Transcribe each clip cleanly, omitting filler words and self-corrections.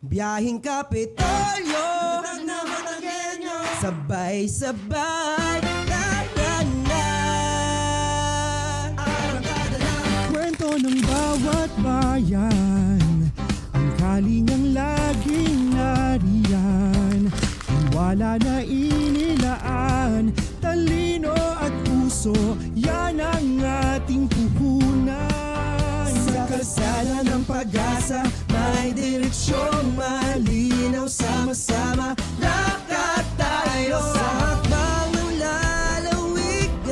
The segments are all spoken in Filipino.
Biyaheng Kapitolyo, Tatag na Batanggenyo, sabay-sabay na. Arangkada na Kwento ng bawat bayan, ang kalingang laging nariyan. Wala na inilaan, talino at puso, yan ang ating puhunan. sa kalsada ng pag-asa, may direksyong malinaw, sama-sama lakad tayo. Sa hakbang ng lalawigan,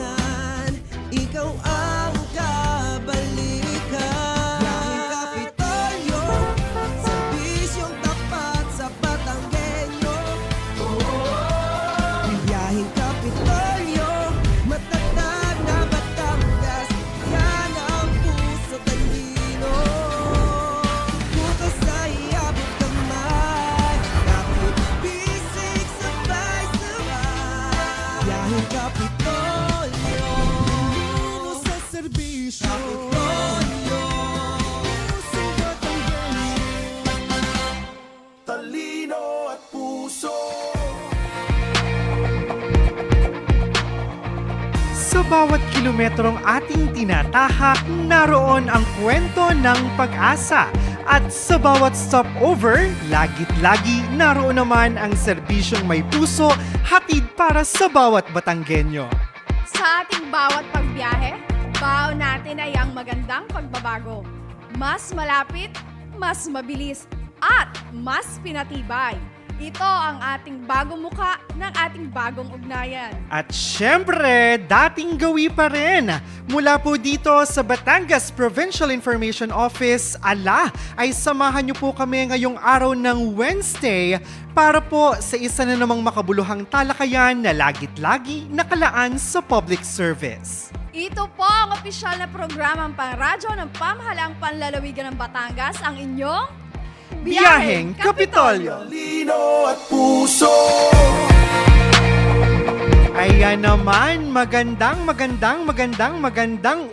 ikaw ang kabalikan. Biyaheng Kapitolyo, serbisyong tapat sa Batanggenyo. Biyaheng Kapitolyo, matatag na Batangas, yan ang puso talino. Bukas ay abot kamay, kapit bisig sabay-sabay. Biyaheng Kapitolyo, Talino sa serbisyo, Kapitolyo. pusong Batanggenyo. Talino at puso. Sa bawat kilometrong ating tinatahak, naroon ang kwento ng pag-asa. At sa bawat stopover, lagit-lagi naroon naman ang serbisyong may puso, hatid para sa bawat Batanggenyo. Sa ating bawat pagbiyahe, baon natin ay ang magandang pagbabago. Mas malapit, mas mabilis, at mas pinatibay. Ito ang ating bagong muka ng ating bagong ugnayan. At syempre, dating gawi pa rin. Mula po dito sa Batangas Provincial Information Office, ay samahan niyo po kami ngayong araw ng Wednesday para po sa isa na namang makabuluhang talakayan na lagit-lagi nakalaan sa public service. Ito po ang opisyal na programang pangradyo ng pamahalaang panlalawigan ng Batangas, ang inyong Biyaheng Kapitolyo! Talino at puso. Ayan naman, magandang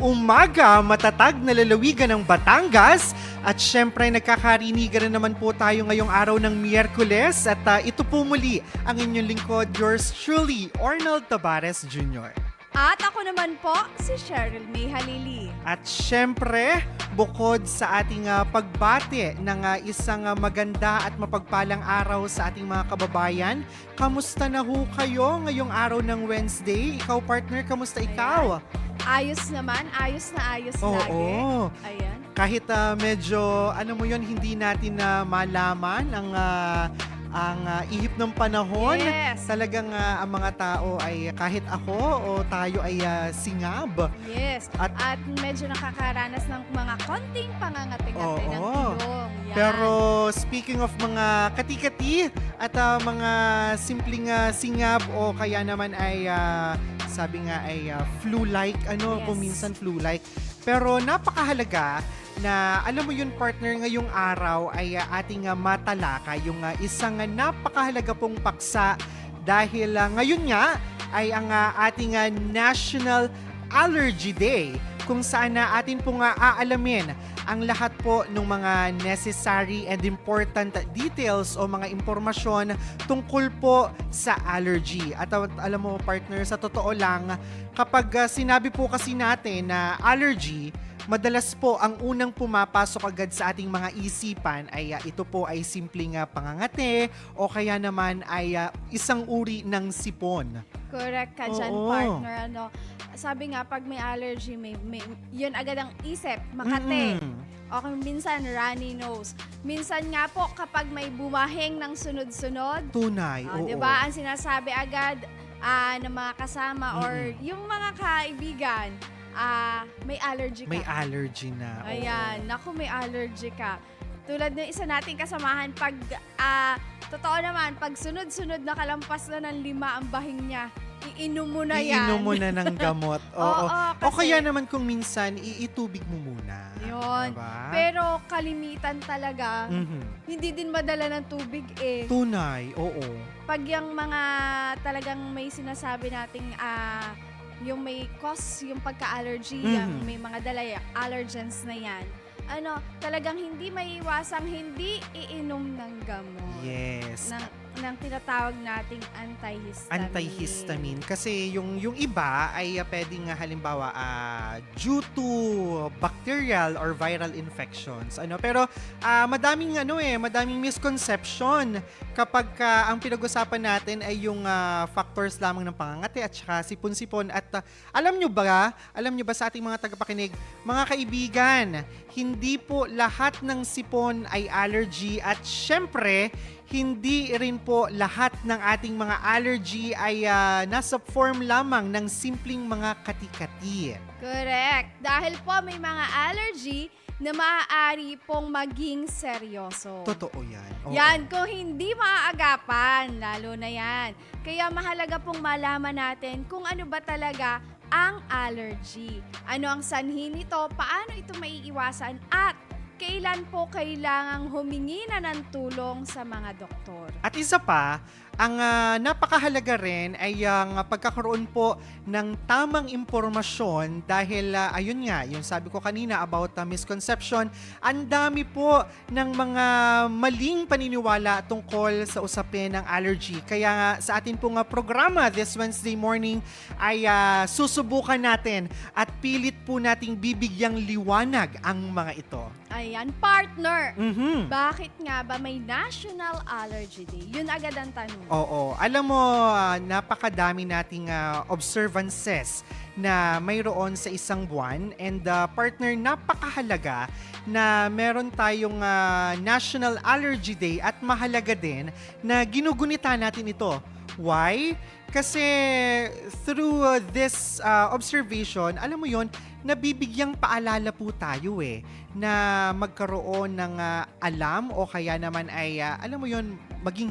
umaga, matatag na lalawigan ng Batangas. At syempre, nagkakarinigan na naman po tayo ngayong araw ng Miyerkules. At ito po muli ang inyong lingkod, yours truly, Arnold Tabares Jr. At ako naman po, si Cheryl May Halili. At syempre, bukod sa ating pagbati ng isang maganda at mapagpalang araw sa ating mga kababayan, kamusta na ho kayo ngayong araw ng Wednesday? Ikaw partner, kamusta ikaw? Ayos naman, ayos na ayos Oo. lagi. Ayan. Kahit medyo, hindi natin na malaman ang ihip ng panahon, Yes. talagang ang mga tao ay kahit ako o tayo ay singab. Yes. At- At medyo nakakaranas ng mga konting pangangati-ngati ng Oo. ilong. Yan. Pero speaking of mga kati-kati at mga simpleng singab o kaya naman ay sabi nga ay flu-like, Yes. kung minsan flu-like. Pero napakahalaga na alam mo yun partner, ngayong araw ay ating matalaka yung isang napakahalaga pong paksa dahil ngayon nga ay ang ating National Allergy Day kung saan atin pong aalamin ang lahat po ng mga necessary and important details o mga impormasyon tungkol po sa allergy. At alam mo partner, sa totoo lang, kapag sinabi po kasi natin na allergy, madalas po ang unang pumapasok agad sa ating mga isipan ay ito po ay simpleng pangangate o kaya naman ay isang uri ng sipon. Correct ka dyan, Oo. partner. Sabi nga, pag may allergy, yun agad ang isip, makate. O minsan, runny nose. Minsan nga po, kapag may bumahing ng sunod-sunod, Tunay, oo. di ba, ang sinasabi agad ng mga kasama or yung mga kaibigan, may allergy ka. May allergy na. oo. Ayan, naku, may allergy ka. Tulad ng isa nating kasamahan, pag, totoo naman, pag sunod-sunod na kalampas na ng 5 ang bahing niya, iinom mo na yan. Iinom mo na ng gamot. Oo. Oo, O kasi- kaya naman kung minsan, iitubig mo muna. Yun. Diba? Pero kalimitan talaga, Mhm. hindi din madala ng tubig eh. Tunay, oo. Pag yung mga talagang may sinasabi nating yung may cause, yung pagka-allergy, Mhm. yung may mga dala, allergens na yan, talagang hindi maiiwasang hindi iinom ng gamot. Yes. Ng tinatawag nating antihistamine. Antihistamine. Kasi yung iba ay pwedeng halimbawa due to bacterial or viral infections. Pero madaming misconception kapag ang pinag-usapan natin ay yung factors lamang ng pangangati at saka sipon-sipon. At alam nyo ba sa ating mga tagapakinig, mga kaibigan, hindi po lahat ng sipon ay allergy at syempre, hindi rin po lahat ng ating mga allergy ay nasa form lamang ng simpleng mga kati-kati. Correct. Dahil po may mga allergy na maaari pong maging seryoso. Totoo yan. Oo. Yan, kung hindi maaagapan, lalo na yan. Kaya mahalaga pong malaman natin kung ano ba talaga ang allergy. Ano ang sanhi nito, paano ito maiiwasan, at kailan po kailangang humingi na ng tulong sa mga doktor. At isa pa, ang napakahalaga rin ay ang pagkakaroon po ng tamang impormasyon dahil ayun nga, yung sabi ko kanina about misconception, ang dami po ng mga maling paniniwala tungkol sa usapin ng allergy. Kaya nga sa atin pong programa this Wednesday morning ay susubukan natin at pilit po nating bibigyang liwanag ang mga ito. Ayan, partner. Mhm. Bakit nga ba may National Allergy Day? Yun agad ang tanong. Oo. Alam mo, napakadami nating observances na mayroon sa isang buwan. And partner, napakahalaga na meron tayong National Allergy Day at mahalaga din na ginugunita natin ito. Why? Kasi through this observation, alam mo yon, nabibigyang paalala po tayo na magkaroon ng alam o kaya naman ay alam mo yon,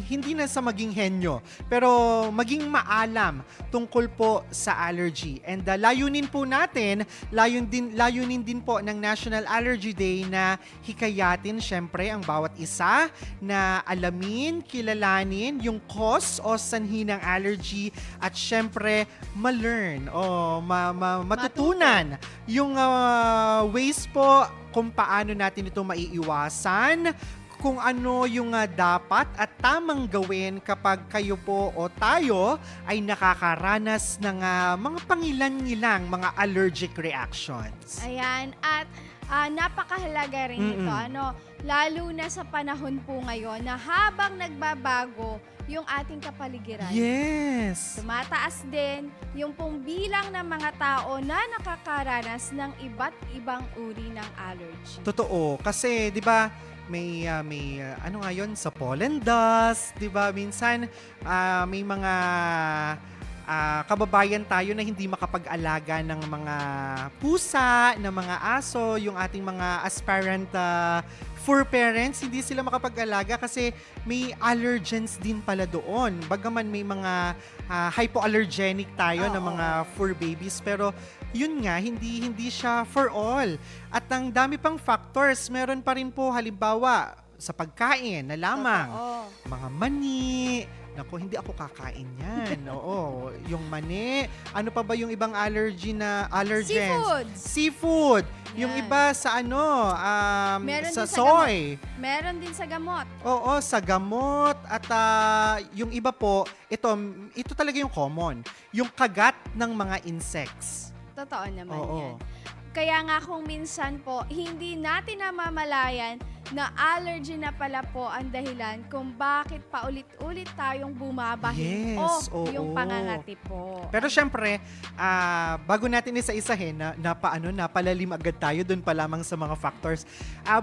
hindi na sa maging henyo, pero maging maalam tungkol po sa allergy. And layunin po natin, layunin din po ng National Allergy Day na hikayatin syempre ang bawat isa na alamin, kilalanin yung cause o sanhi ng allergy at syempre ma-learn o matutunan yung ways po kung paano natin ito maiiwasan, kung ano yung dapat at tamang gawin kapag kayo po o tayo ay nakakaranas ng mga pangilan-ngilang mga allergic reactions. Ayan, at napakahalaga rin ito. Lalo na sa panahon po ngayon na habang nagbabago yung ating kapaligiran. Yes! Tumataas din yung pong bilang ng mga tao na nakakaranas ng iba't ibang uri ng allergy. Totoo. Kasi, di ba, may ano nga yun, sa pollen dust, di ba? Minsan, may mga kababayan tayo na hindi makapag-alaga ng mga pusa, ng mga aso, yung ating mga aspirant fur parents, hindi sila makapag-alaga kasi may allergens din pala doon. Bagaman may mga hypoallergenic tayo ng mga fur babies, pero yun nga, hindi siya for all. At ang dami pang factors, meron pa rin po halimbawa sa pagkain na lamang. Totoo. Mga mani. Naku, hindi ako kakain yan. Oo, yung mani. Ano pa ba yung ibang allergens? Seafood. Yung Yan. iba sa Meron sa din sa soy. Meron din sa gamot. Oo, sa gamot. At yung iba po, ito talaga yung common. Yung kagat ng mga insects. Totoo naman Oo. yan. Kaya nga kung minsan po, hindi natin namamalayan na allergy na pala po ang dahilan kung bakit paulit-ulit tayong bumabahin Yes, o yung oo. pangangati po. Pero syempre, bago natin isa-isahin, napalalim agad tayo dun pa lamang sa mga factors.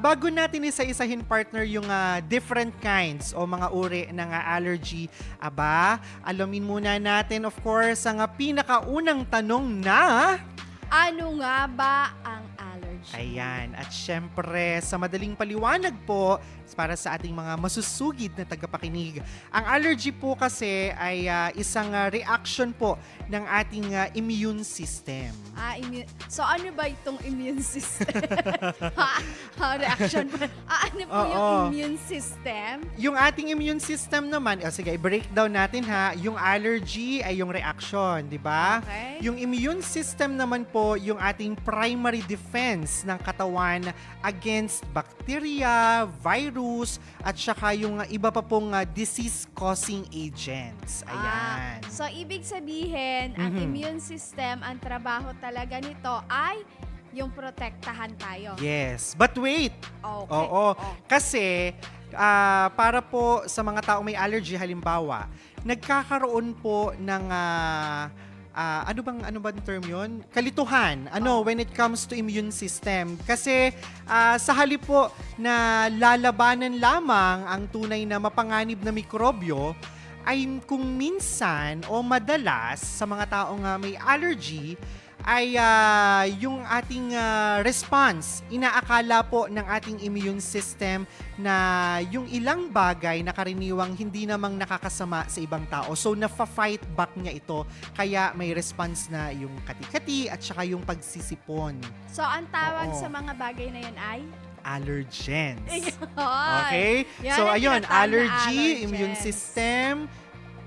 Bago natin isa-isahin, partner, yung different kinds o mga uri ng allergy, alamin muna natin, of course, ang pinakaunang tanong na... Ano nga ba ang allergy? Ayan. At syempre, sa madaling paliwanag po, para sa ating mga masusugid na tagapakinig. Ang allergy po kasi ay isang reaction po ng ating immune system. So ano ba itong immune system? Reaction ba? Ano po yung Oo. immune system? Yung ating immune system naman, sige, i-breakdown natin ha. Yung allergy ay yung reaction, di ba? Okay. Yung immune system naman po, yung ating primary defense ng katawan against bacteria, virus, at saka yung iba pa pong disease-causing agents. Ayan. So, ibig sabihin, ang Mhm. immune system, ang trabaho talaga nito ay yung protektahan tayo. Yes. But wait, Okay. oo. Oh. Kasi, para po sa mga taong may allergy, halimbawa, nagkakaroon po ng, ano bang term yun? Kalituhan. When it comes to immune system. Kasi, sa halip po na lalabanan lamang ang tunay na mapanganib na mikrobyo, ay kung minsan o madalas sa mga taong may allergy, ay yung ating response, inaakala po ng ating immune system na yung ilang bagay na karaniwang hindi namang nakakasama sa ibang tao. So, nafa-fight back niya ito. Kaya may response na yung kati-kati at saka yung pagsisipon. So, ang tawag Oo. sa mga bagay na yun ay? Allergens. Ayun. Okay? Yan So, ang ayun, tinatawag na allergy, allergens. immune system,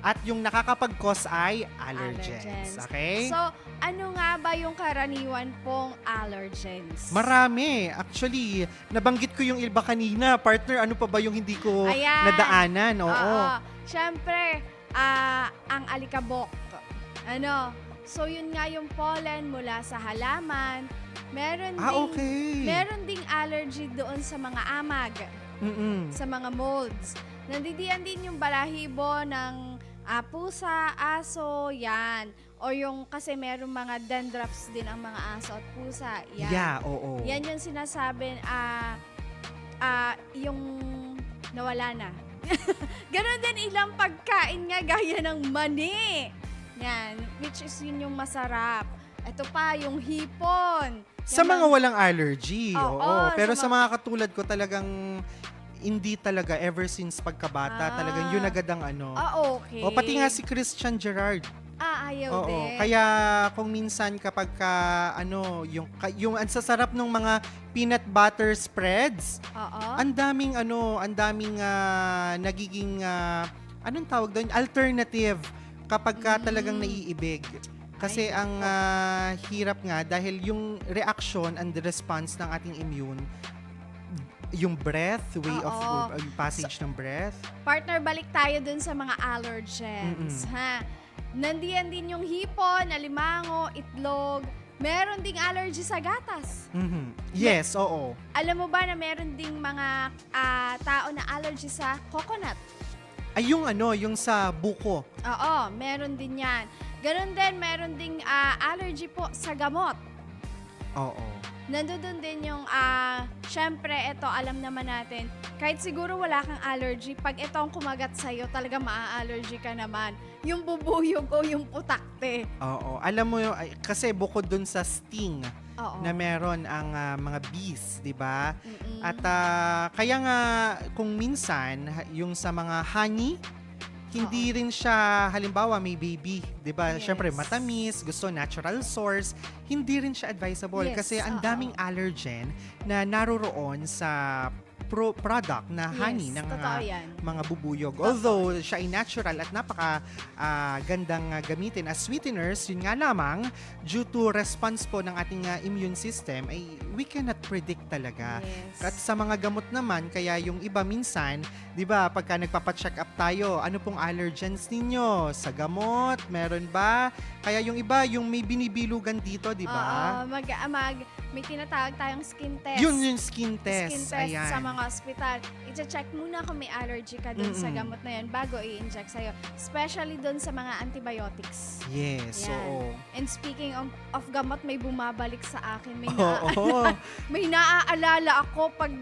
at yung nakakapag-cause ay allergens. Okay? So, ano nga ba yung karaniwan pong allergens? Marami. Actually, nabanggit ko yung iba kanina. Partner, ano pa ba yung hindi ko Ayan. nadaanan? Oo. Siyempre, ang alikabok. So, yun nga yung pollen mula sa halaman. Meron Okay. Meron ding allergy doon sa mga amag, Mm-mm. sa mga molds. Nandidiyan din yung balahibo ng pusa, aso, yan. O yung kasi meron mga dandruffs din ang mga aso at pusa, yan. Yeah, oo. Yan yung sinasabi, yung nawala na. Ganon din ilang pagkain nga gaya ng mani. Yan, which is yun yung masarap. Ito pa, yung hipon. Sa Yan mga walang allergy, Oo, oo. Pero sa sa mga katulad ko, talagang hindi talaga ever since pagkabata. Talagang yun agad ang ano. okay. O pati nga si Christian Gerard. Ayaw Oo. din. Kaya kung minsan kapag yung ang sasarap ng mga peanut butter spreads, Oo. ang daming nagiging anong tawag doon? Alternative kapag ka talagang naiibig. Kasi Ay, ang hirap nga dahil yung reaction and the response ng ating immune, yung breath, way of Oo. passage ng breath. Partner, balik tayo dun sa mga allergens. Ha? Nandiyan din yung hipon, alimango, itlog. Meron ding allergy sa gatas. Mhm. Yes, oo. Alam mo ba na meron ding mga tao na allergy sa coconut? Ay, yung sa buko. Oo, meron din yan. Ganon din, meron ding allergy po sa gamot. Oo. Nandun din yung, syempre, ito, alam naman natin, kahit siguro wala kang allergy, pag ito ang kumagat sa'yo, talaga maa-allergy ka naman. Yung bubuyog o yung putakte. Oo. Alam mo, kasi bukod dun sa sting Oo. na meron ang mga bees, di ba? Mm-mm. At kaya nga, kung minsan, yung sa mga honey, hindi rin siya, halimbawa may baby, 'di ba? Yes. Syempre matamis, gusto natural source, hindi rin siya advisable Yes, kasi ang oo. daming allergen na naroroon sa product na honey ng totoo yan. mga bubuyog. Although siya ay natural at napaka gandang gamitin as sweeteners, yun nga lamang due to response po ng ating immune system ay we cannot predict talaga. Yes. At sa mga gamot naman, kaya yung iba minsan, 'di ba, pagka nagpapa-check up tayo, ano pong allergens ninyo sa gamot? Meron ba? Kaya yung iba, yung may binibilugan dito, 'di ba? Oo, may tinatawag tayong skin test. Yun yung skin test. Skin test Ayan. sa mga ospital. I-check muna kung may allergy ka dun sa gamot na yun bago i-inject sa'yo. Especially dun sa mga antibiotics. Yes, Yan. oo. And speaking of gamot, may bumabalik sa akin. Oo. May naaalala ako pag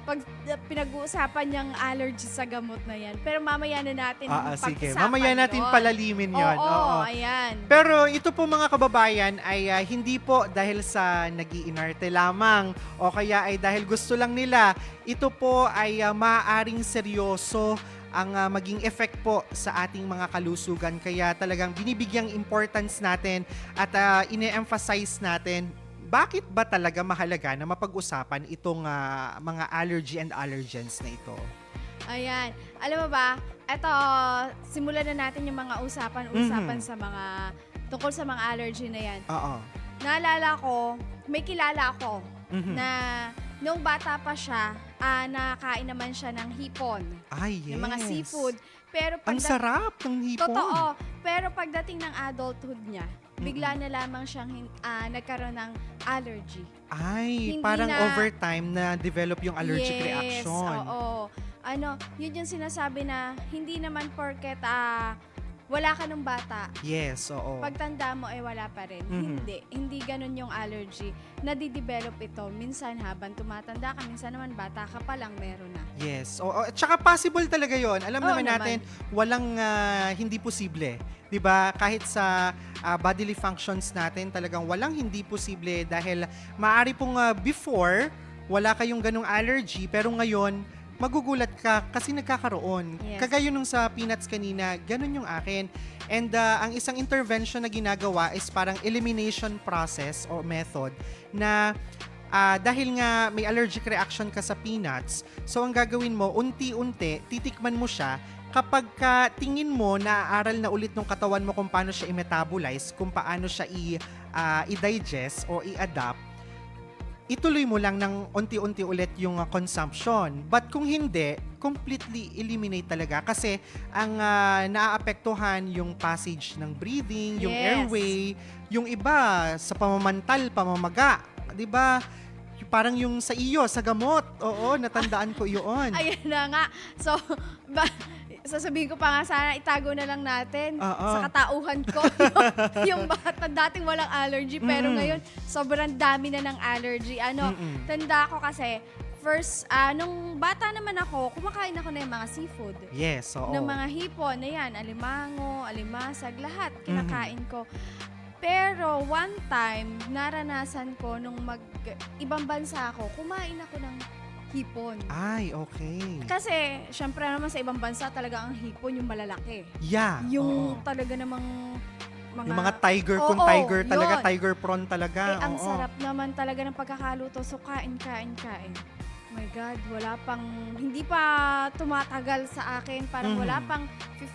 pag pinag-uusapan yung allergy sa gamot na yan. Pero mamaya na natin Sige. pag-usapan Mamaya natin yun. palalimin yon. Oo, ayan. Pero ito po mga kababayan ay hindi po dahil sa nag-iinarte lamang o kaya ay dahil gusto lang nila. Ito po ay maaaring seryoso ang maging effect po sa ating mga kalusugan. Kaya talagang binibigyang importance natin at ine-emphasize natin bakit ba talaga mahalaga na mapag-usapan itong mga allergy and allergens na ito. Ayan. Alam mo ba, eto, simulan na natin yung mga usapan sa mga, tungkol sa mga allergy na yan. Oo. Naalala ko, may kilala ako Mhm. na nung bata pa siya, nakain naman siya ng hipon. Ay, yes. Ng mga seafood. Pero Ang sarap ng hipon. Totoo. Pero pagdating ng adulthood niya, bigla na lamang siyang nagkaroon ng allergy. Ay, Hindi parang na- over time na develop yung allergic Yes, reaction. oo. Yun yung sinasabi na hindi naman porket wala ka nung bata, Yes, oo. pagtanda mo ay wala pa rin. Mhm. Hindi ganun yung allergy. Nadidevelop ito. Minsan habang tumatanda ka, minsan naman bata ka pa lang meron na. Yes. Oo. At saka possible talaga yon. Alam Oo naman natin, walang hindi posible. 'Di ba? Kahit sa bodily functions natin, talagang walang hindi posible dahil maaari pong before, wala kayong ganung allergy, pero ngayon, magugulat ka kasi nagkakaroon. Yes. Kagaya nung sa peanuts kanina, ganun yung akin. And ang isang intervention na ginagawa is parang elimination process o method na dahil nga may allergic reaction ka sa peanuts, so ang gagawin mo, unti-unti, titikman mo siya. Kapag tingin mo, naaaral na ulit ng katawan mo kung paano siya i-metabolize, kung paano siya i-digest o i-adapt, ituloy mo lang ng unti-unti ulit yung consumption. But kung hindi, completely eliminate talaga kasi ang naaapektuhan yung passage ng breathing, yung Yes. airway, yung iba sa pamamaga, 'di ba? Parang yung sa iyo, sa gamot. Oo, natandaan ko 'yun. Ayun na nga. So, sasabihin ko pa nga sana itago na lang natin Oo. sa katauhan ko yung bata dating walang allergy pero ngayon sobrang dami na ng allergy. Tanda ko kasi first nung bata naman ako, kumakain ako ng mga seafood. Yes, oo. Ng mga hipon, ayan, alimango, alimasag, lahat kinakain ko. Pero one time, naranasan ko nung ibang bansa ako, kumain ako ng hipon. Ay, okay. Kasi, syempre naman sa ibang bansa talaga ang hipon yung malalaki. Yeah. Yung oo. talaga namang mga... Yung mga tiger, kung Oo, tiger talaga, yun. tiger prawn talaga. ang oo. sarap naman talaga ng pagkakaluto. So, kain. Oh my God, hindi pa tumatagal sa akin. Parang wala pang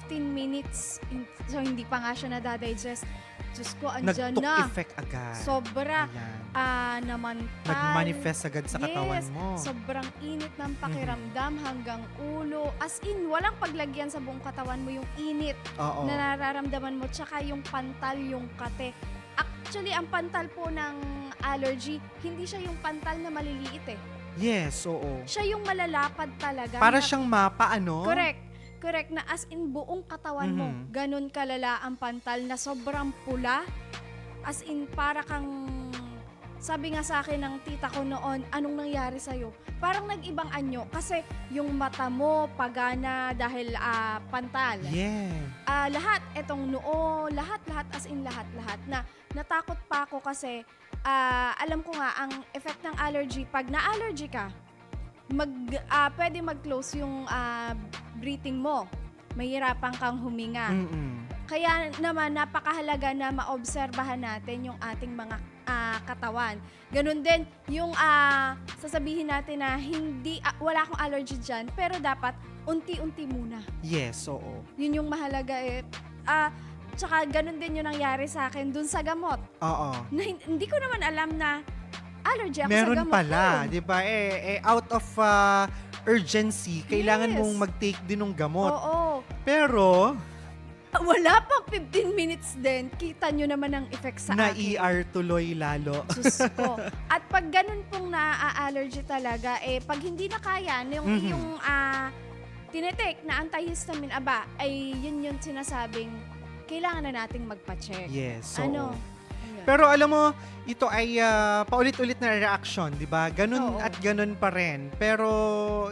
15 minutes. So, hindi pa nga siya nadadigest. Diyos ko, andyan Nag-took na. effect agad. Sobra. Ayan. Namantal. Nag-manifest agad sa katawan Yes, mo. sobrang init ng pakiramdam hanggang ulo. As in, walang paglagyan sa buong katawan mo yung init Oo. na nararamdaman mo. Tsaka yung pantal, yung kate. Actually, ang pantal po ng allergy, hindi siya yung pantal na maliliit eh. Yes, oo. Siya yung malalapad talaga. Para na- siyang mapa, ano? Correct na as in buong katawan mo. Ganun kalala ang pantal na sobrang pula. As in para kang, sabi nga sa akin ng tita ko noon, anong nangyari sa'yo? Parang nag-ibang anyo kasi yung mata mo pagana dahil pantal. Yeah. Lahat, etong noo, lahat as in lahat na natakot pa ako kasi alam ko nga ang effect ng allergy, pag na-allergy ka, pwede mag-close yung breathing mo. Mahirapan kang huminga. Kaya naman, napakahalaga na maobserbahan natin yung ating mga katawan. Ganun din, yung sasabihin natin na wala akong allergy dyan, pero dapat unti-unti muna. Yes, oo. Yun yung mahalaga eh. Tsaka ganun din yung nangyari sa akin dun sa gamot. Oo. Na, hindi ko naman alam na allergy ako sa Meron gamot. pala, Yun. 'di ba? Out of urgency, kailangan Yes. mong mag-take din ng gamot. Oo. Pero Wala pang 15 minutes din, kita nyo naman ang effect sa na akin. ER tuloy lalo. Diyos ko. At pag ganun pong na-allergy talaga, pag hindi na kaya, yung tinetake na antihistamine, ay yun yung sinasabing, kailangan na nating magpa-check. Yes, oo. Ano? Yun. Pero alam mo, ito ay paulit-ulit na reaction, di ba? Ganun Oo. at ganun pa rin. Pero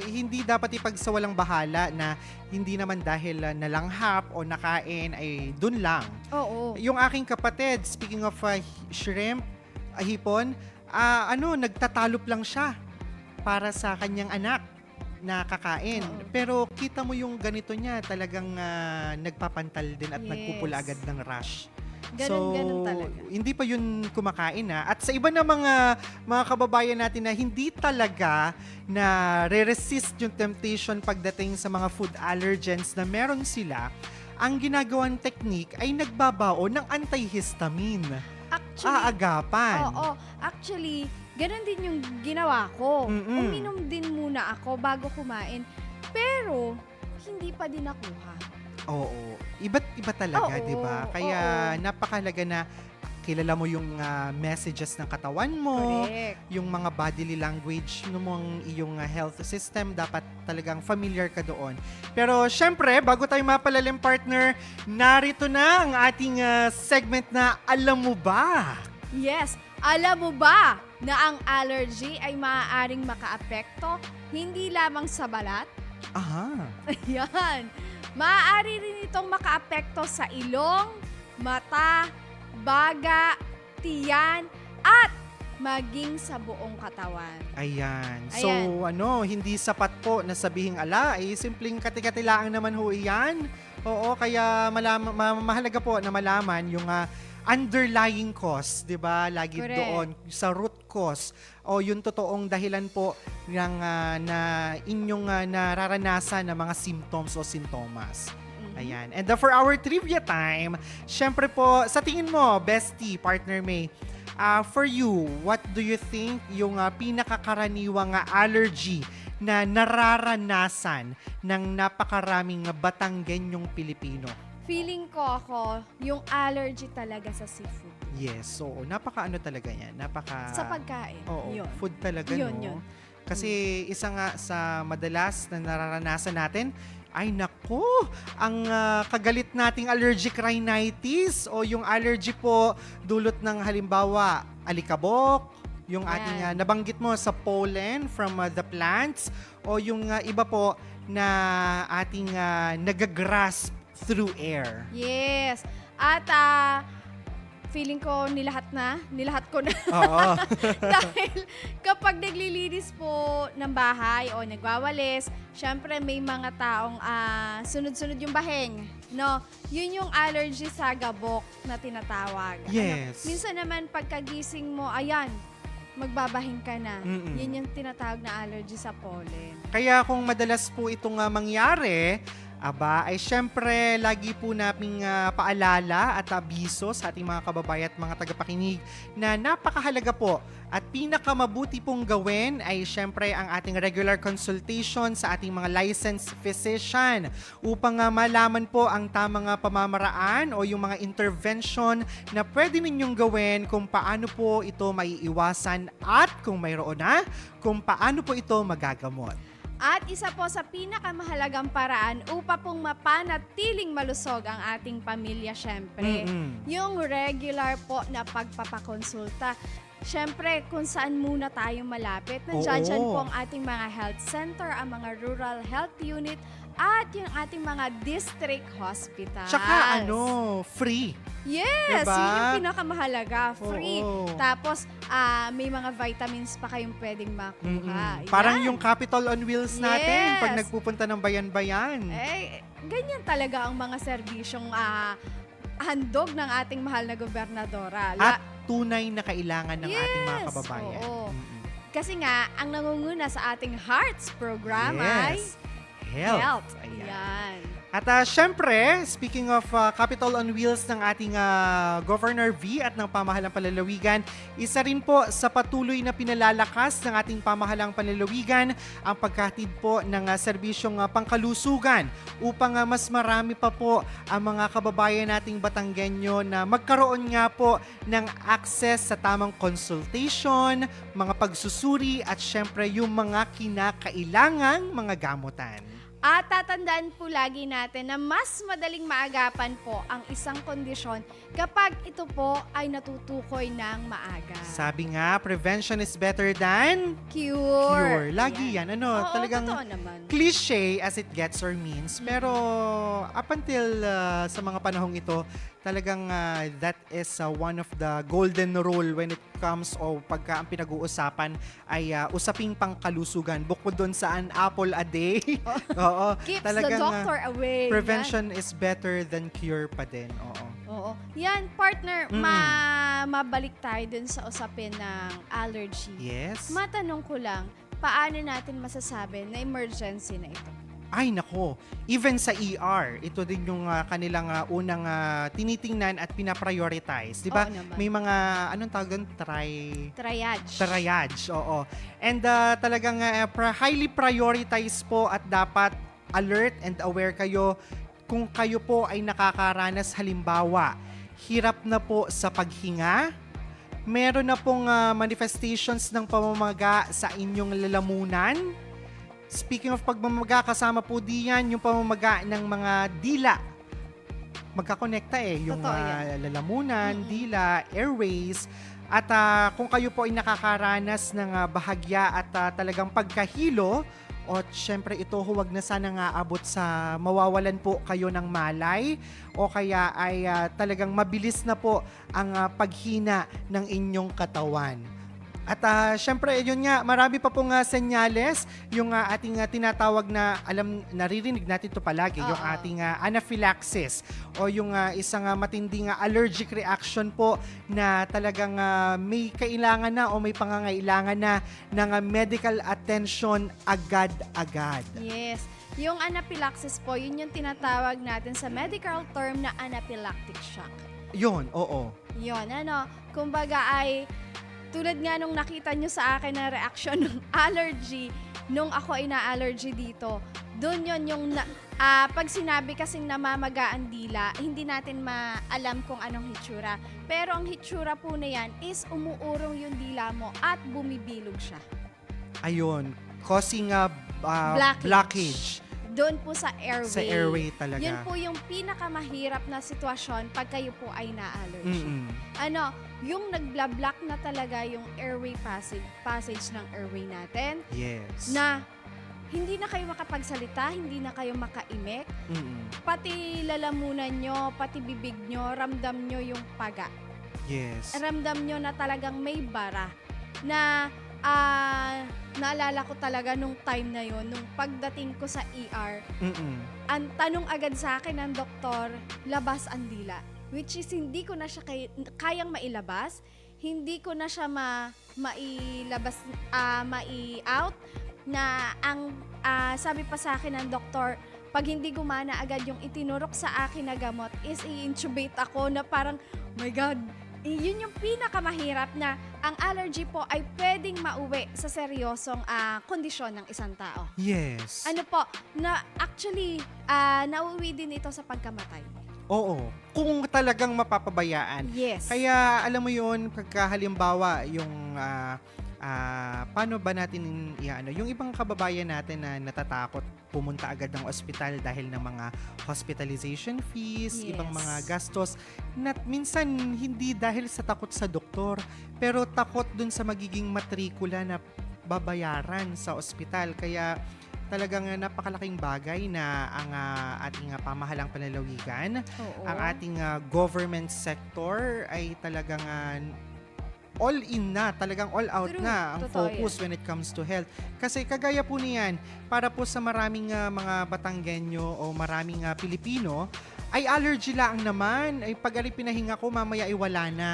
hindi dapat ipagsawalang bahala na hindi naman dahil nalanghap o nakain ay dun lang. Oo. Yung aking kapatid, speaking of shrimp, hipon, nagtatalop lang siya para sa kanyang anak na kakain. Oo. Pero kita mo yung ganito niya, talagang nagpapantal din at Yes. nagpupula agad ng rash. Ganun talaga. Hindi pa yun kumakain na. At sa iba na mga kababayan natin na hindi talaga na re-resist yung temptation pagdating sa mga food allergens na meron sila, ang ginagawang technique ay nagbabao ng antihistamine. Actually, Aagapan. oo. Actually, ganun din yung ginawa ko. Mm-mm. Uminom din muna ako bago kumain. Pero, hindi pa din nakuha. Oo. Iba't iba talaga, Oo, di ba? Kaya napakahalaga na kilala mo yung messages ng katawan mo, Correct. yung mga bodily language ng iyong health system, dapat talagang familiar ka doon. Pero syempre, bago tayo mapalalim partner, narito na ang ating segment na Alam Mo Ba? Yes. Alam mo ba na ang allergy ay maaaring makaapekto hindi lamang sa balat? Aha. Ayan. Maaari rin itong makaapekto sa ilong, mata, baga, tiyan, at maging sa buong katawan. Ayan. So, Ayan. hindi sapat po na sabihing ay simpleng kati-kati lang naman ho iyan. Oo, kaya mahalaga po na malaman yung underlying cause, 'di ba? Lagi Correct. doon sa root cause o yung totoong dahilan po ng na inyong nararanasan na mga symptoms o sintomas. Ayan. And for our trivia time, syempre po, sa tingin mo, bestie, partner May, for you, what do you think yung pinakakaraniwang allergy na nararanasan ng napakaraming Batanggenyong Pilipino? Feeling ko ako, yung allergy talaga sa seafood. Yes, so napaka talaga yan. Sa pagkain. Oo, Yun. food talaga, Yun, no? yun. Kasi isa nga sa madalas na nararanasan natin, ay nako, ang kagalit nating allergic rhinitis o yung allergy po dulot ng halimbawa alikabok, yung ating Yan. nabanggit mo sa pollen from the plants o yung iba po na ating nagagrasp through air. Yes. At feeling ko nilahat ko na. Oo. Dahil kapag naglilinis po ng bahay o nagwawalis, syempre may mga taong sunod-sunod yung baheng. No? Yun yung allergy sa gabok na tinatawag. Yes. Minsan naman pagkagising mo, ayan, magbabahing ka na. Mm-mm. Yun yung tinatawag na allergy sa pollen. Kaya kung madalas po itong mangyari, ay syempre lagi po naming paalala at abiso sa ating mga kababayan at mga tagapakinig na napakahalaga po at pinakamabuti pong gawin ay syempre ang ating regular consultation sa ating mga licensed physician upang malaman po ang tamang pamamaraan o yung mga intervention na pwede ninyong gawin kung paano po ito maiiwasan at kung mayroon na, kung paano po ito magagamot. At isa po sa pinakamahalagang paraan upang pong mapanatiling malusog ang ating pamilya, syempre, yung regular po na pagpapakonsulta. Syempre, kung saan muna tayo malapit, nandiyan dyan po ang ating mga health center, ang mga rural health unit, at yung ating mga district hospitals. Tsaka free. Yes, Diba? yun yung pinakamahalaga, free. Oo. Tapos, may mga vitamins pa kayong pwedeng makuha. Parang Yan. yung Capitol on Wheels natin Yes. pag nagpupunta ng bayan-bayan. Ganyan talaga ang mga serbisyong handog ng ating mahal na gobernadora. At tunay na kailangan ng ating mga Yes, kababayan. oo. Mm-mm. Kasi nga, ang nangunguna sa ating Hearts program ay Yes. Health. Ayan. Ayan. At syempre, speaking of Capitol on Wheels ng ating Governor V at ng Pamahalang Panlalawigan, isa rin po sa patuloy na pinalalakas ng ating Pamahalang Panlalawigan ang paghatid po ng serbisyong pangkalusugan upang mas marami pa po ang mga kababayan nating Batanggenyo na magkaroon nga po ng access sa tamang consultation, mga pagsusuri at syempre yung mga kinakailangang mga gamutan. At tatandaan po lagi natin na mas madaling maagapan po ang isang kondisyon kapag ito po ay natutukoy ng maaga. Sabi nga, prevention is better than Cure. cure. Lagi yan. Oo, Talagang totoo naman. cliche as it gets or means. Pero up until sa mga panahong ito, talagang that is one of the golden rule when it comes o pagka ang pinag-uusapan ay usaping pangkalusugan. Bukod doon sa an apple a day. Oo. Keeps the talagang, doctor away. prevention is better than cure pa din. Oo. Oo. Yan, partner, mabalik tayo dun sa usapin ng allergy. Yes. Matanong ko lang, paano natin masasabi na emergency na ito? Ay nako, even sa ER, ito din yung kanilang unang tinitingnan at pinaprioritize. Di ba? Oo naman. May mga, anong tawag doon? Triage. Triage, oo. And talagang highly prioritize po at dapat alert and aware kayo kung kayo po ay nakakaranas halimbawa, hirap na po sa paghinga, meron na pong manifestations ng pamamaga sa inyong lalamunan. Speaking of pagmamaga, kasama po diyan yung pamamaga ng mga dila. Magkakonekta yung Totoo yan. lalamunan, dila, airways. At kung kayo po ay nakakaranas ng bahagya at talagang pagkahilo, o syempre ito huwag na sana nga abot sa mawawalan po kayo ng malay o kaya ay talagang mabilis na po ang paghina ng inyong katawan. At syempre, yun nga, marami pa pong senyales, yung ating tinatawag na, naririnig natin ito palagi, yung ating anaphylaxis o yung isang matinding allergic reaction po na talagang may kailangan na o may pangangailangan na ng medical attention agad-agad. Yes. Yung anaphylaxis po, yun yung tinatawag natin sa medical term na anaphylactic shock. Yun, oo. Yun, kumbaga ay tulad nga nung nakita nyo sa akin na reaction ng allergy, nung ako ay na-allergy dito, doon yun yung, pag sinabi kasing namamaga ang dila, hindi natin maalam kung anong hitsura. Pero ang hitsura po na yan is umuurong yung dila mo at bumibilog siya. Ayun, causing blockage Doon po sa airway. sa airway talaga. Yun po yung pinakamahirap na sitwasyon pag kayo po ay na-allergy. Yung nagbla-block na talaga yung airway passage ng airway natin, Yes. na hindi na kayo makapagsalita, hindi na kayo makaimik, pati lalamunan nyo, pati bibig nyo, ramdam nyo yung paga. Yes. Ramdam nyo na talagang may bara. Na naalala ko talaga nung time na yon, nung pagdating ko sa ER, ang tanong agad sa akin ng doktor, labas ang dila. Which is hindi ko na siya kayang mailabas, hindi ko na siya mailabas, mai-out, na ang sabi pa sa akin ng doktor, pag hindi gumana agad yung itinurok sa akin na gamot is i-intubate ako na parang, oh my God, yun yung pinakamahirap na ang allergy po ay pwedeng mauwi sa seryosong kondisyon ng isang tao. Yes. Ano po, na actually, nauwi din ito sa pagkamatay. Oo. Kung talagang mapapabayaan. Yes. Kaya alam mo yun, pagka halimbawa yung paano ba natin yung ibang kababayan natin na natatakot pumunta agad ng ospital dahil ng mga hospitalization fees, Yes. ibang mga gastos, na minsan hindi dahil sa takot sa doktor, pero takot dun sa magiging matrikula na babayaran sa ospital. Kaya talagang napakalaking bagay na ang ating pamahalang panlalawigan, Oo. ang ating government sector ay talagang all in na, talagang all out True. na ang Totoo focus when it comes to health. Kasi kagaya po niyan, para po sa maraming mga Batanggenyo o maraming Pilipino, ay allergy lang naman. Ay pag pinahinga ko, mamaya ay wala na.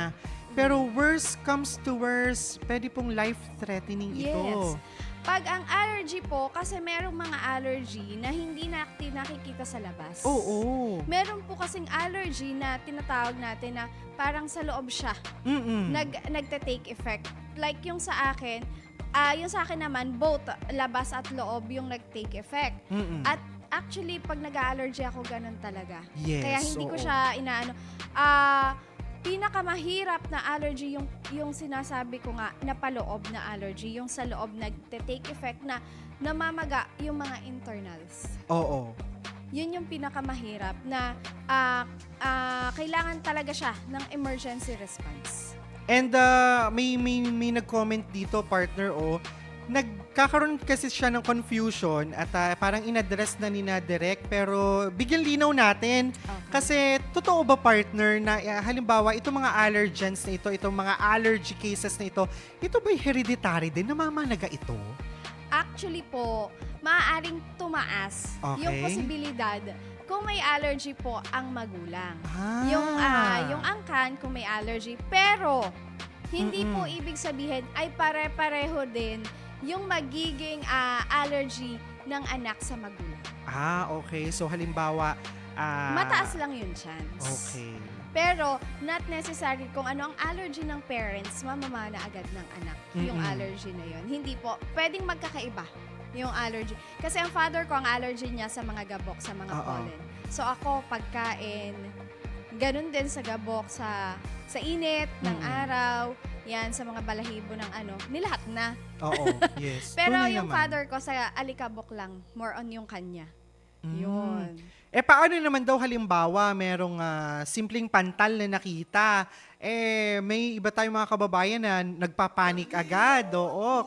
Pero worst comes to worst, pwede pong life-threatening ito. Yes. Pag ang allergy po, kasi merong mga allergy na hindi nakikita sa labas. Oo. Meron po kasing allergy na tinatawag natin na parang sa loob siya. Nagte-take effect. Like yung sa akin, naman, both labas at loob yung nag-take effect. At actually, pag nag-allergy ako, ganun talaga. Yes, Kaya hindi ko oo. siya inaano. pinakamahirap na allergy yung sinasabi ko nga na paloob na allergy, yung sa loob nagte-take effect na namamaga yung mga internals. Oo. Yun yung pinakamahirap na kailangan talaga siya ng emergency response. And may nag-comment dito, partner, nagkakaroon kasi siya ng confusion at parang in-address na ni na Direk, pero bigyan linaw natin. Okay. Kasi totoo ba, partner, na halimbawa itong mga allergens na itong mga allergy cases na ito ba'y hereditary din? Namamanaga ito? Actually po, maaaring tumaas Okay. yung posibilidad kung may allergy po ang magulang. Ah. Yung angkan kung may allergy. Pero, hindi po ibig sabihin ay pare-pareho din yung magiging allergy ng anak sa magulang. Okay. So, halimbawa, Mataas lang yung chance. Okay. Pero, not necessary kung ano ang allergy ng parents, mamamana agad ng anak yung allergy na yun. Hindi po. Pwedeng magkakaiba yung allergy. Kasi ang father ko, ang allergy niya sa mga gabok, sa mga pollen. So ako, pagkain, ganun din sa gabok, sa init ng araw, yan, sa mga balahibo ng nilahat na. Oo, yes. Pero Tunay yung naman. father ko, sa alikabok lang, more on yung kanya. Yun. Paano naman daw halimbawa merong simpleng pantal na nakita, may iba tayong mga kababayan na nagpapanik agad,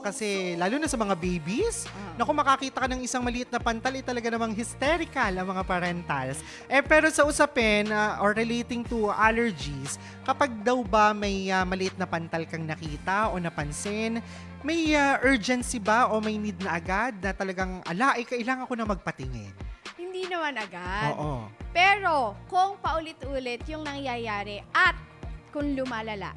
kasi lalo na sa mga babies, naku, makakita ka ng isang maliit na pantal, talaga namang hysterical ang mga parentals. Pero sa usapin or relating to allergies, kapag daw ba may maliit na pantal kang nakita o napansin, may urgency ba o may need na agad na talagang, kailangan ko na magpatingin? Hindi naman agad. Oo. Pero, kung paulit-ulit yung nangyayari at kung lumalala,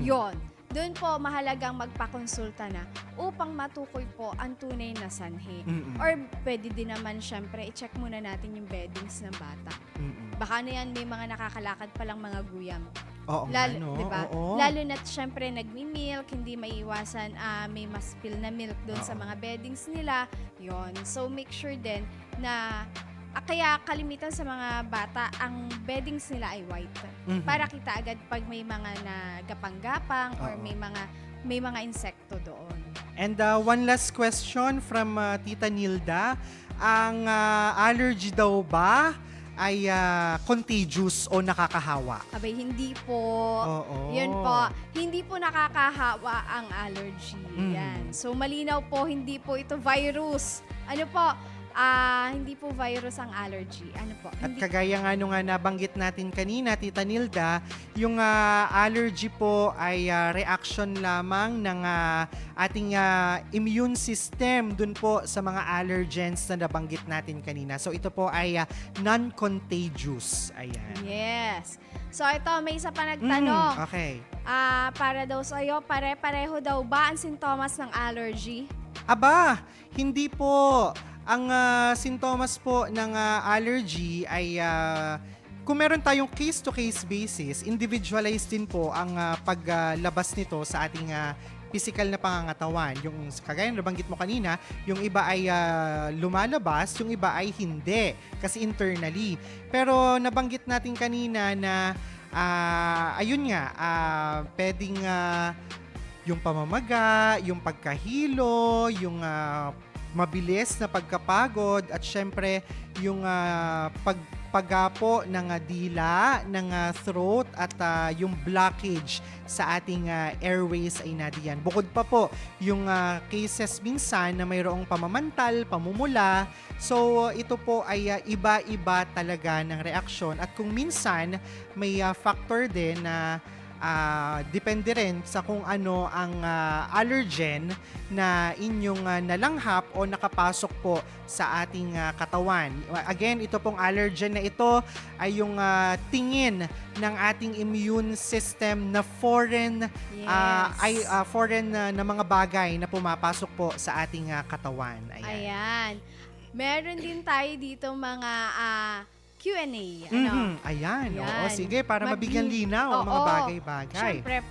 yon, doon po mahalagang magpakonsulta na upang matukoy po ang tunay na sanhi. Or pwede din naman syempre i-check muna natin yung beddings ng bata. Baka na yan may mga nakakalakad palang mga guyam. Oo, Diba? Lalo na syempre nagmi-milk, hindi maiiwasan may ma-spill na milk doon sa mga beddings nila. Yon. So make sure din na kaya kalimitan sa mga bata, ang beddings nila ay white. Para kita agad pag may mga nagapang-gapang or may mga insekto doon. And one last question from Tita Nilda. Ang allergy daw ba ay contagious o nakakahawa? Abay, hindi po. Oo. Yun po. Hindi po nakakahawa ang allergy. Yan. So, malinaw po, hindi po ito virus. Ano po? Hindi po virus ang allergy. Ano po? At Hindi, kagaya nga nung nabanggit natin kanina, Tita Nilda, yung allergy po ay reaction lamang ng ating immune system dun po sa mga allergens na nabanggit natin kanina. So ito po ay non-contagious. Ayan. yes. So, ito, may isa pa nagtanong. Okay. Para daw sa'yo, pare-pareho daw ba ang sintomas ng allergy? Aba, hindi po. Ang sintomas po ng allergy ay kung meron tayong case-to-case basis, individualized din po ang paglabas nito sa ating physical na pangangatawan. Yung kagaya na nabanggit mo kanina, yung iba ay lumalabas, yung iba ay hindi kasi internally. Pero nabanggit natin kanina na ayun nga, pwedeng yung pamamaga, yung pagkahilo, yung mabilis na pagkapagod at syempre yung paggapo ng dila, ng throat at yung blockage sa ating airways ay nadiyan. Bukod pa po yung cases minsan na mayroong pamamantal, pamumula. So ito po ay iba-iba talaga ng reaksyon at kung minsan may factor din na depende rin sa kung ano ang allergen na inyong nalanghap o nakapasok po sa ating katawan. Again, ito pong allergen na ito ay yung tingin ng ating immune system na foreign foreign na mga bagay na pumapasok po sa ating katawan. Ayan. Meron din tayo dito mga Q&A. Ayan. Oo, Yan. sige, para mabigyan linaw ang mga Oo. bagay-bagay. Siyempre,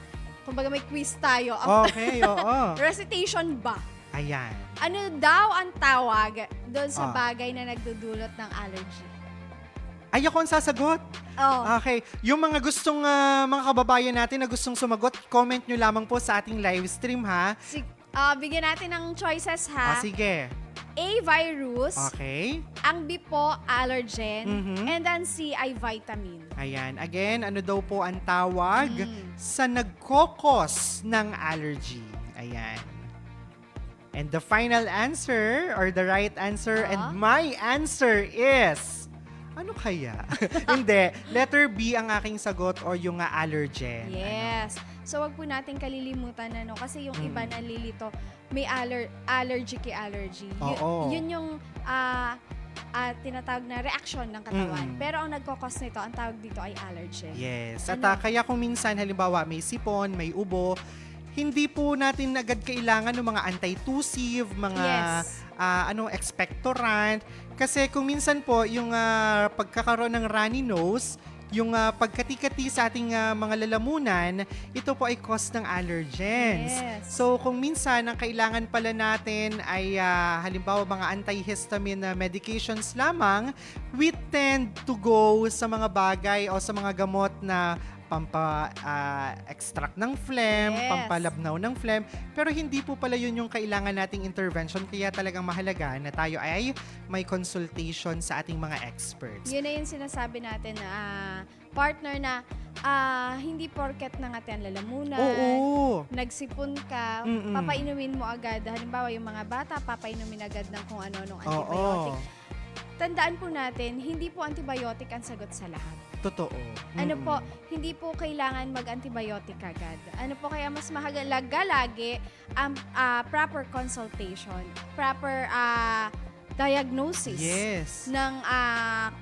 kumbaga may quiz tayo. Okay, oo. Recitation ba? Ayan. Ano daw ang tawag doon sa Ah. bagay na nagdudulot ng allergy? Ay, ako ang sasagot. Oh. Okay. Yung mga gustong mga kababayan natin na gustong sumagot, comment nyo lamang po sa ating live stream, ha? Bigyan natin ng choices ha. Sige. A, virus. Okay. Ang B po, allergen. Mhm. And then C ay vitamin. Ayan. Again, ano daw po ang tawag sa nagkokos ng allergy? Ayan. And the final answer, or the right answer, and my answer is... Ano kaya? Hindi. Letter B ang aking sagot or yung allergen. Yes. So, wag po natin kalilimutan kasi yung iba nalilito, may allergy. Oo. Yun yung tinatawag na reaction ng katawan. Pero ang nagkakos nito, ang tawag dito ay allergen. Yes. At Ano? kaya kung minsan, halimbawa, may sipon, may ubo, hindi po natin agad kailangan ng mga anti-tussive, mga Yes. expectorant. Kasi kung minsan po, yung pagkakaroon ng runny nose, yung pagkati-kati sa ating mga lalamunan, ito po ay cause ng allergens. Yes. So kung minsan ang kailangan pala natin ay halimbawa mga antihistamine medications lamang, we tend to go sa mga bagay o sa mga gamot na pampa-extract ng phlegm, Yes. pampalabnaw ng phlegm, pero hindi po pala yun yung kailangan nating intervention, kaya talagang mahalaga na tayo ay may consultation sa ating mga experts. Yun na yung sinasabi natin na partner na hindi porket nangati ang lalamunan. Oo. Nagsipon ka, papainumin mo agad. Halimbawa, yung mga bata, papainumin agad ng kung ano-anong antibiotic. Oo. Tandaan po natin, hindi po antibiotic ang sagot sa lahat. Totoo. Ano po, hindi po kailangan mag-antibiotic agad. Ano po, kaya mas mahalaga lagi ang proper consultation, proper diagnosis Yes. ng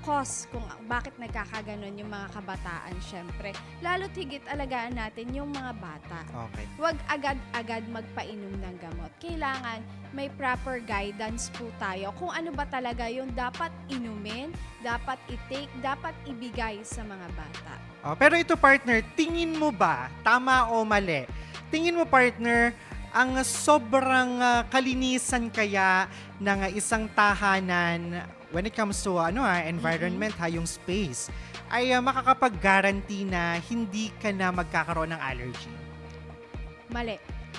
cause kung bakit nagkakaganon yung mga kabataan, syempre. Lalo't higit alagaan natin yung mga bata. Okay. Huwag agad-agad magpainom ng gamot. Kailangan may proper guidance po tayo kung ano ba talaga yung dapat inumin, dapat i-take, dapat ibigay sa mga bata. Pero ito partner, tingin mo ba, tama o mali? Tingin mo partner, ang sobrang kalinisan kaya ng isang tahanan when it comes to environment, yung space, ay makakapag-guarantee na hindi ka na magkakaroon ng allergy? Mali.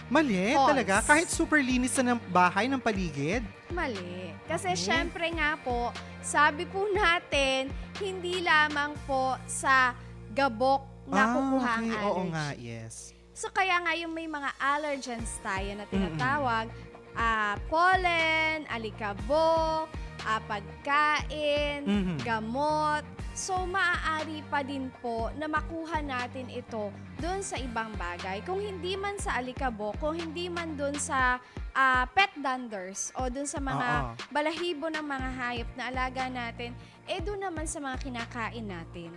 Mali False. talaga? Kahit super linis na ng bahay, ng paligid? Mali. Kasi Okay. syempre nga po, sabi po natin, hindi lamang po sa gabok na kukuha ang okay. allergy. Oo nga, yes. So kaya nga yung may mga allergens tayo na tinatawag, pollen, alikabok, pagkain, gamot. So maaari pa din po na makuha natin ito doon sa ibang bagay. Kung hindi man sa alikabok, kung hindi man doon sa pet danders o doon sa mga balahibo ng mga hayop na alaga natin, doon naman sa mga kinakain natin.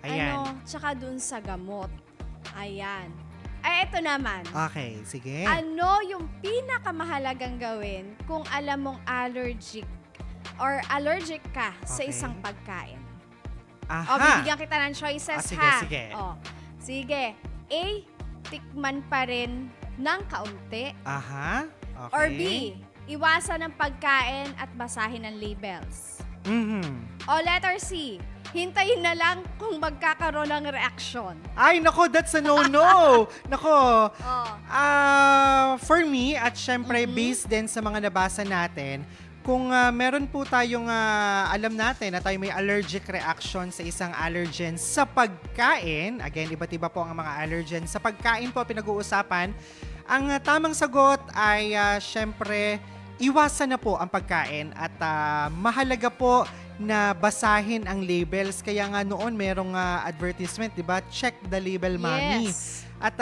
Ayan. Tsaka doon sa gamot. Ayan. Ay, eto naman. Okay, sige. Ano yung pinakamahalagang gawin kung alam mong allergic ka sa Okay. isang pagkain? Aha. Bibigyan kita ng choices, Sige, ha? sige. Sige. A, tikman pa rin ng kaunti. Aha. Okay. Or B, iwasan ng pagkain at basahin ang labels. O letter C, hintayin na lang kung magkakaroon ng reaksyon. Ay, nako, that's a no-no. Nako, for me, at syempre, based din sa mga nabasa natin, kung meron po tayong alam natin na tayo may allergic reaction sa isang allergen sa pagkain, again, iba't iba po ang mga allergen sa pagkain po pinag-uusapan, ang tamang sagot ay syempre, iwasan na po ang pagkain at mahalaga po na basahin ang labels. Kaya nga noon merong advertisement, 'di ba? Check the label, mommy. Yes. At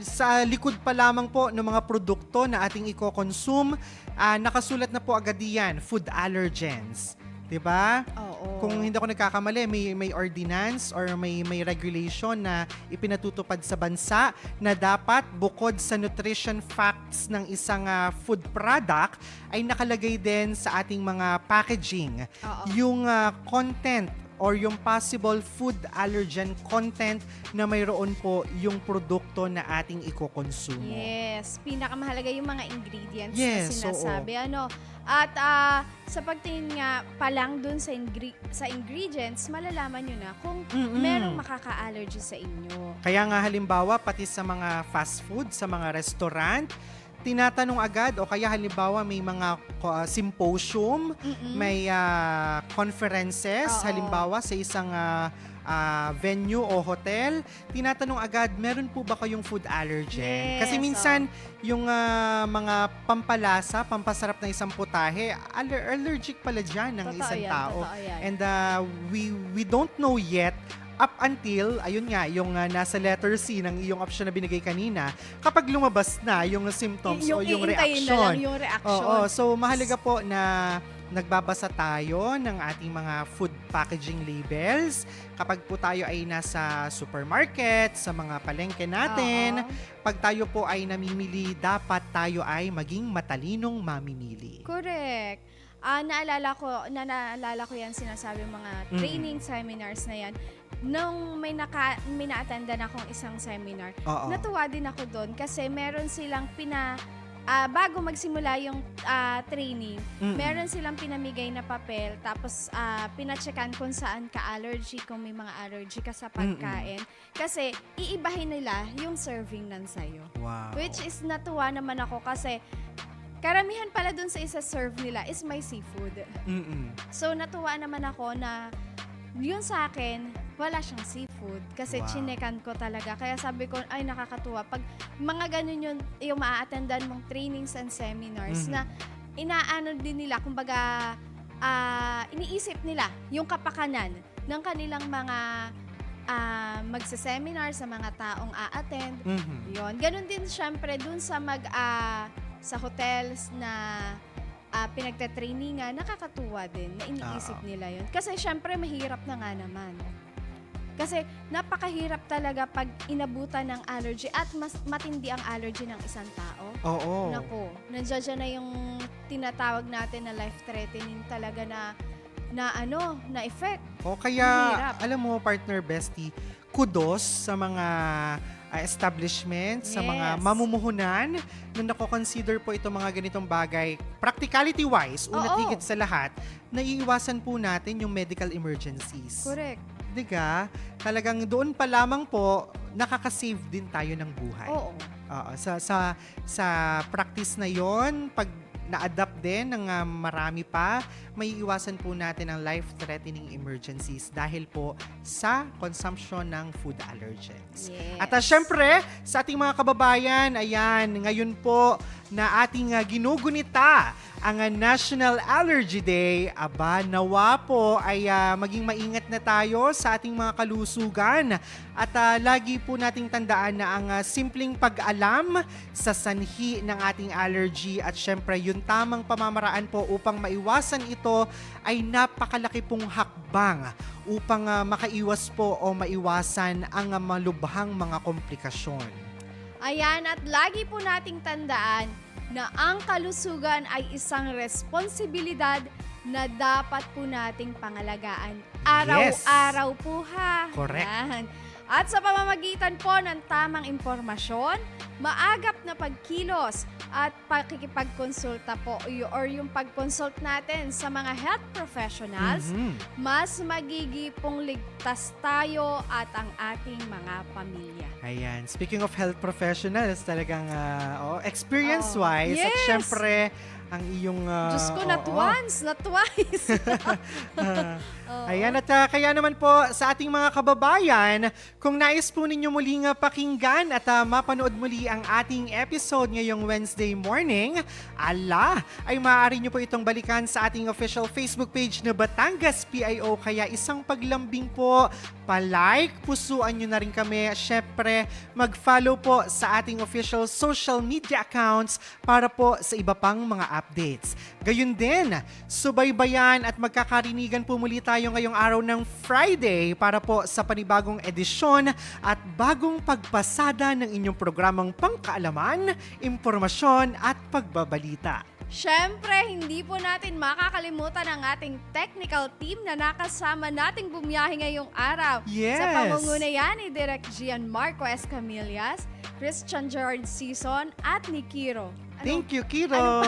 sa likod pa lamang po ng mga produkto na ating i-consume, nakasulat na po agad diyan, food allergens. 'Di ba? Oo. Kung hindi ako nagkakamali, may ordinance or may regulation na ipinatutupad sa bansa na dapat bukod sa nutrition facts ng isang food product ay nakalagay din sa ating mga packaging Oo. yung content or yung possible food allergen content na mayroon po yung produkto na ating ikokonsumo. Yes, pinakamahalaga yung mga ingredients Yes, na sinasabi. At sa pagtingin nga pa lang dun sa ingredients, malalaman nyo na kung merong makaka-allergy sa inyo. Kaya nga halimbawa, pati sa mga fast food, sa mga restaurant, tinatanong agad o kaya halimbawa may mga symposium, may conferences, Oo. halimbawa sa isang venue o hotel, tinatanong agad, meron po ba kayong food allergen? Yes, Kasi minsan, yung mga pampalasa, pampasarap na isang putahe, allergic pala dyan ng Totoo isang yan, tao. totoo yan. And we don't know yet up until, ayun nga, yung nasa letter C ng iyong option na binigay kanina, kapag lumabas na yung symptoms o yung iintayin reaction. na lang yung reaction. Oo, so mahalaga po na nagbabasa tayo ng ating mga food packaging labels. Kapag po tayo ay nasa supermarket, sa mga palengke natin, Oo. pag tayo po ay namimili, dapat tayo ay maging matalinong mamimili. Correct. Naalala ko yan sinasabi mga training seminars na yan. Nung may na-attendan akong isang seminar, Oo. natuwa din ako doon kasi meron silang bago magsimula yung training, meron silang pinamigay na papel tapos pinacheckan kung saan ka-allergy, kung may mga allergy ka sa pagkain. Kasi iibahin nila yung serving ng sayo. Wow. Which is natuwa naman ako kasi karamihan pala dun sa isa-serve nila is may seafood. So natuwa naman ako na yun sa akin, wala siyang seafood. Kasi Wow. chinekan ko talaga. Kaya sabi ko, ay nakakatuwa. Pag mga ganun yung maa-attendan mong trainings and seminars na inaano din nila, kumbaga iniisip nila yung kapakanan ng kanilang mga magsa-seminar sa mga taong a-attend. Yun. Ganun din syempre dun sa sa hotels na pinagtatrainingan, nakakatuwa din na iniisip nila yun. Kasi syempre mahirap na nga naman. Kasi napakahirap talaga pag inabutan ng allergy at mas matindi ang allergy ng isang tao. Oo. Nako, nandiyan na yung tinatawag natin na life-threatening talaga na effect. O kaya, Mahirap. alam mo, partner bestie, kudos sa mga establishments, sa mga Yes. mamumuhunan na nako-consider po itong mga ganitong bagay. Practicality-wise, una't Oo. higit sa lahat, naiiwasan po natin yung medical emergencies. Correct. Diga? Talagang doon pa lamang po, nakaka-save din tayo ng buhay. Oo. Oo, sa practice na yon, pag na-adapt din ng marami pa, may iwasan po natin ang life-threatening emergencies dahil po sa consumption ng food allergens. Yes. At syempre, sa ating mga kababayan, ayan, ngayon po na ating ginugunita ang National Allergy Day. Aba, nawa po ay maging maingat na tayo sa ating mga kalusugan. At lagi po nating tandaan na ang simpleng pag-alam sa sanhi ng ating allergy at syempre yung tamang pamamaraan po upang maiwasan ito ay napakalaki pong hakbang upang makaiwas po o maiwasan ang malubhang mga komplikasyon. Ayan, at lagi po nating tandaan na ang kalusugan ay isang responsibilidad na dapat po nating pangalagaan. Araw-araw po ha. Correct. Yan. At sa pamamagitan po ng tamang impormasyon, maagap na pagkilos at pakikipagkonsulta po or yung pag-consult natin sa mga health professionals, mas magigipong ligtas tayo at ang ating mga pamilya. Ayan. Speaking of health professionals, talagang experience-wise at Yes. syempre ang iyong... Diyos ko, not once, not twice. Ayan, at kaya naman po sa ating mga kababayan, kung nais po ninyo muling pakinggan at mapanood muli ang ating episode ngayong Wednesday morning, ay maaari nyo po itong balikan sa ating official Facebook page na Batangas PIO. Kaya isang paglambing po, palike, pusuan nyo na rin kami. Syempre, mag-follow po sa ating official social media accounts para po sa iba pang mga updates. Gayun din, subaybayan at magkakarinigan po muli tayo ngayong araw ng Friday para po sa panibagong edisyon at bagong pagpasada ng inyong programang pangkaalaman, impormasyon at pagbabalita. Syempre, hindi po natin makakalimutan ang ating technical team na nakasama nating bumiyahe ngayong araw. Yes. Sa pamumuno yan ni Direk Gian Marco Escamillas, Christian George Season, at ni Kiro. Thank you, Kiro.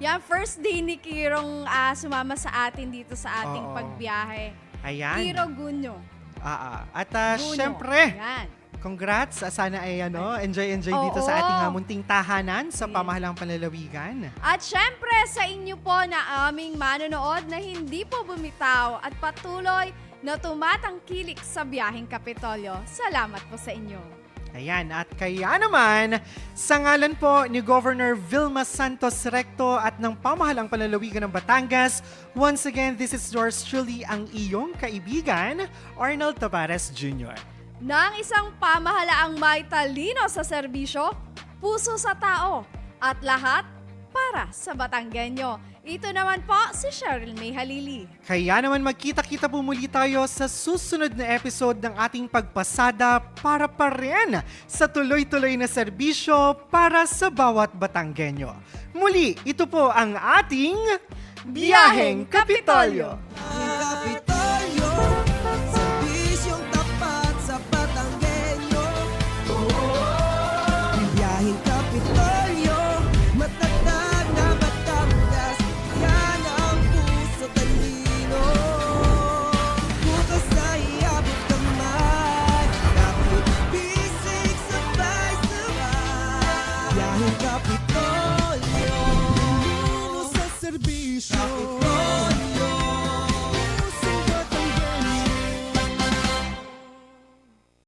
Yan, first day ni Kirong sumama sa atin dito sa ating Oo. pagbiyahe. Ayan. Kiro Gunyo. At Gunyo. syempre, Yan. congrats. Sana ay enjoy dito Oo. sa ating munting tahanan sa pamahalang panlalawigan. At syempre sa inyo po na aming manonood na hindi po bumitaw at patuloy na tumatangkilik sa biyaheng Kapitolyo. Salamat po sa inyo. Ayan, at kaya naman, sa ngalan po ni Governor Vilma Santos Recto at ng pamahalang panlalawigan ng Batangas, once again, this is yours truly, ang iyong kaibigan, Arnold Tabares Jr. Nang isang pamahalaang may talino sa serbisyo, puso sa tao, at lahat para sa Batanggenyo. Ito naman po si Cheryl May Halili. Kaya naman magkita-kita po muli tayo sa susunod na episode ng ating pagpasada para pa rin sa tuloy-tuloy na serbisyo para sa bawat Batanggenyo. Muli, ito po ang ating Biyaheng Kapitolyo. Biyaheng Kapitolyo, serbisyong tapat sa Batanggenyo. Biyaheng Kapitolyo, matatag na Batangas, yan ang puso talino. Bukas ay iabot kamay, kapit bisig sabay-sabay. Biyaheng Kapitolyo, Sa serbisyo